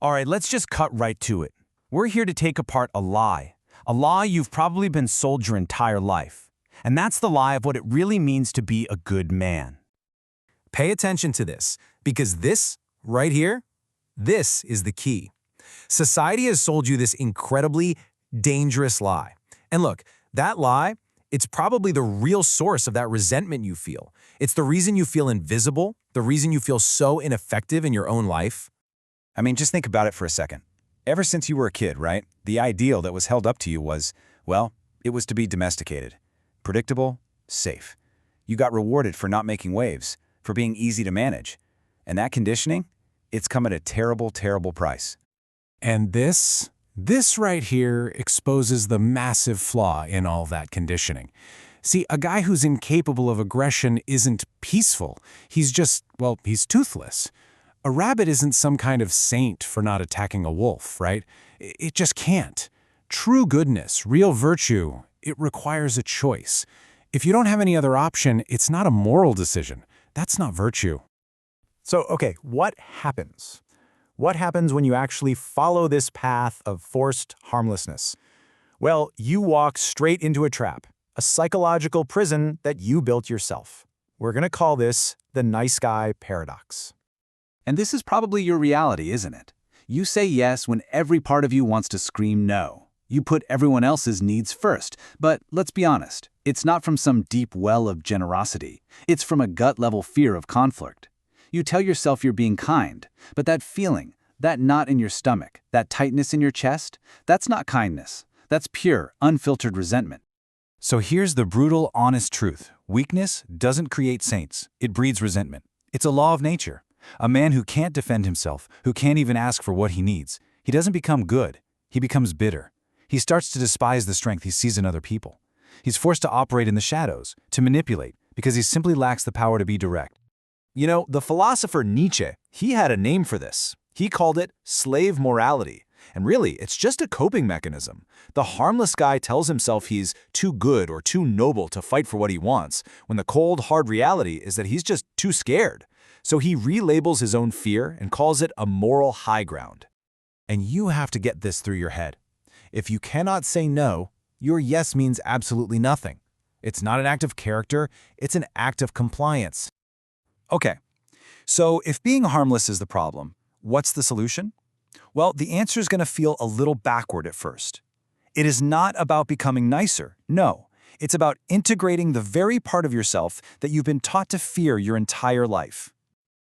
All right, let's just cut right to it. We're here to take apart a lie you've probably been sold your entire life. And that's the lie of what it really means to be a good man. Pay attention to this, because this, right here, this is the key. Society has sold you this incredibly dangerous lie. And look, that lie, it's probably the real source of that resentment you feel. It's the reason you feel invisible, the reason you feel so ineffective in your own life. I mean, just think about it for a second. Ever since you were a kid, right? The ideal that was held up to you was, well, it was to be domesticated. Predictable, safe. You got rewarded for not making waves, for being easy to manage. And that conditioning, it's come at a terrible, terrible price. And this right here exposes the massive flaw in all that conditioning. See, a guy who's incapable of aggression isn't peaceful. He's just, well, he's toothless. A rabbit isn't some kind of saint for not attacking a wolf, right? It just can't. True goodness, real virtue, it requires a choice. If you don't have any other option, it's not a moral decision. That's not virtue. So, okay, what happens? What happens when you actually follow this path of forced harmlessness? Well, you walk straight into a trap, a psychological prison that you built yourself. We're going to call this the nice guy paradox. And this is probably your reality, isn't it? You say yes when every part of you wants to scream no. You put everyone else's needs first. But let's be honest, it's not from some deep well of generosity. It's from a gut-level fear of conflict. You tell yourself you're being kind, but that feeling, that knot in your stomach, that tightness in your chest, that's not kindness. That's pure, unfiltered resentment. So here's the brutal, honest truth. Weakness doesn't create saints. It breeds resentment. It's a law of nature. A man who can't defend himself, who can't even ask for what he needs, he doesn't become good. He becomes bitter. He starts to despise the strength he sees in other people. He's forced to operate in the shadows, to manipulate, because he simply lacks the power to be direct. You know, the philosopher Nietzsche, he had a name for this. He called it slave morality. And really, it's just a coping mechanism. The harmless guy tells himself he's too good or too noble to fight for what he wants, when the cold, hard reality is that he's just too scared. So he relabels his own fear and calls it a moral high ground. And you have to get this through your head. If you cannot say no, your yes means absolutely nothing. It's not an act of character, it's an act of compliance. Okay, so if being harmless is the problem, what's the solution? Well, the answer is going to feel a little backward at first. It is not about becoming nicer, no. It's about integrating the very part of yourself that you've been taught to fear your entire life.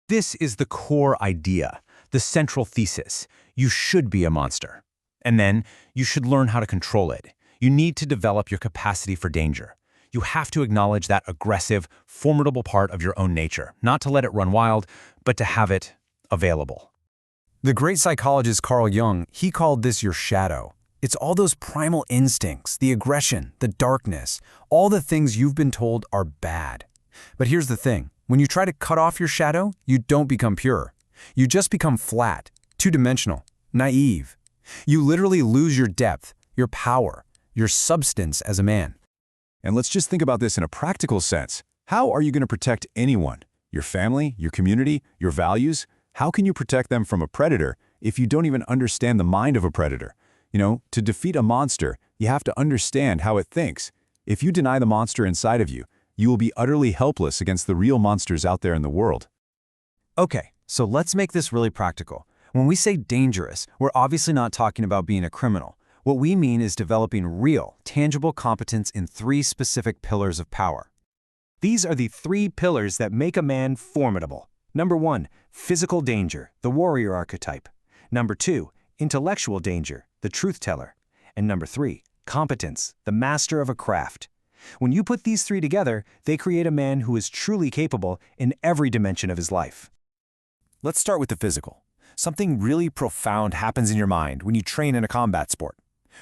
This is the core idea, the central thesis. You should be a monster. And then, you should learn how to control it. You need to develop your capacity for danger. You have to acknowledge that aggressive, formidable part of your own nature, not to let it run wild, but to have it available. The great psychologist Carl Jung, he called this your shadow. It's all those primal instincts, the aggression, the darkness, all the things you've been told are bad. But here's the thing. When you try to cut off your shadow, you don't become pure. You just become flat, two-dimensional, naive. You literally lose your depth, your power, your substance as a man. And let's just think about this in a practical sense. How are you going to protect anyone? Your family, your community, your values? How can you protect them from a predator if you don't even understand the mind of a predator? You know, to defeat a monster, you have to understand how it thinks. If you deny the monster inside of you, you will be utterly helpless against the real monsters out there in the world. Okay, so let's make this really practical. When we say dangerous, we're obviously not talking about being a criminal. What we mean is developing real, tangible competence in 3 specific pillars of power. These are the 3 pillars that make a man formidable. Number 1, physical danger, the warrior archetype. Number 2, intellectual danger, the truth teller. And number 3, competence, the master of a craft. When you put these 3 together, they create a man who is truly capable in every dimension of his life. Let's start with the physical. Something really profound happens in your mind when you train in a combat sport.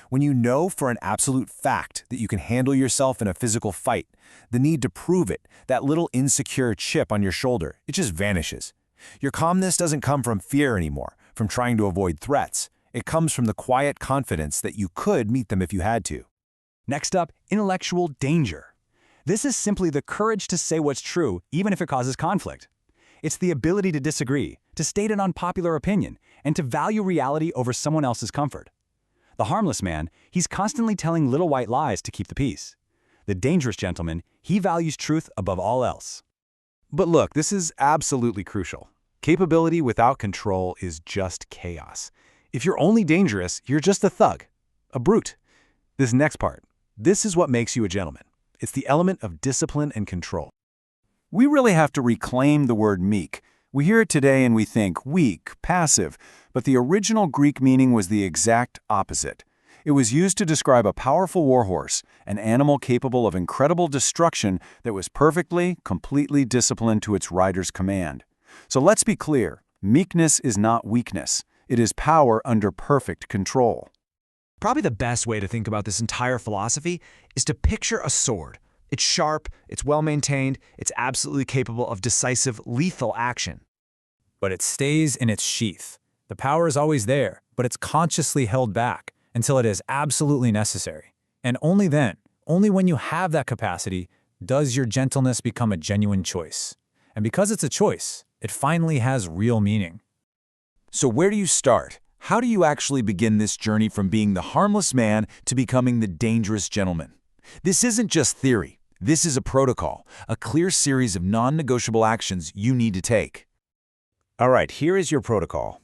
When you know for an absolute fact that you can handle yourself in a physical fight, the need to prove it, that little insecure chip on your shoulder, it just vanishes. Your calmness doesn't come from fear anymore, from trying to avoid threats. It comes from the quiet confidence that you could meet them if you had to. Next up, intellectual danger. This is simply the courage to say what's true, even if it causes conflict. It's the ability to disagree, to state an unpopular opinion, and to value reality over someone else's comfort. The harmless man, he's constantly telling little white lies to keep the peace. The dangerous gentleman, he values truth above all else. But look, this is absolutely crucial. Capability without control is just chaos. If you're only dangerous, you're just a thug, a brute. This next part, this is what makes you a gentleman. It's the element of discipline and control. We really have to reclaim the word meek. We hear it today and we think weak, passive, but the original Greek meaning was the exact opposite. It was used to describe a powerful warhorse, an animal capable of incredible destruction that was perfectly, completely disciplined to its rider's command. So let's be clear, meekness is not weakness. It is power under perfect control. Probably the best way to think about this entire philosophy is to picture a sword. It's sharp, it's well-maintained, it's absolutely capable of decisive, lethal action. But it stays in its sheath. The power is always there, but it's consciously held back until it is absolutely necessary. And only then, only when you have that capacity, does your gentleness become a genuine choice. And because it's a choice, it finally has real meaning. So where do you start? How do you actually begin this journey from being the harmless man to becoming the dangerous gentleman? This isn't just theory. This is a protocol, a clear series of non-negotiable actions you need to take. All right, here is your protocol.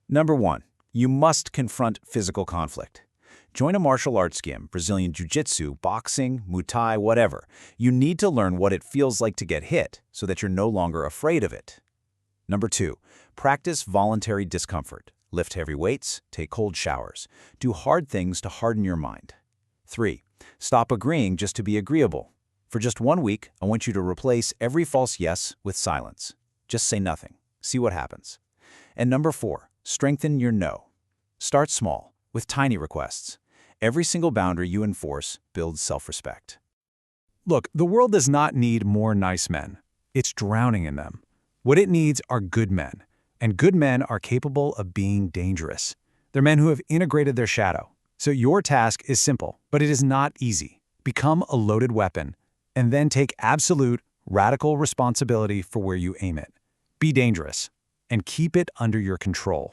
Number 1, you must confront physical conflict. Join a martial arts gym, Brazilian Jiu-Jitsu, boxing, Muay Thai, whatever. You need to learn what it feels like to get hit so that you're no longer afraid of it. Number 2, practice voluntary discomfort. Lift heavy weights, take cold showers. Do hard things to harden your mind. 3, stop agreeing just to be agreeable. For just 1 week, I want you to replace every false yes with silence. Just say nothing. See what happens. And number 4, strengthen your no. Start small, with tiny requests. Every single boundary you enforce builds self-respect. Look, the world does not need more nice men. It's drowning in them. What it needs are good men. And good men are capable of being dangerous. They're men who have integrated their shadow. So your task is simple, but it is not easy. Become a loaded weapon, and then take absolute, radical responsibility for where you aim it. Be dangerous, and keep it under your control.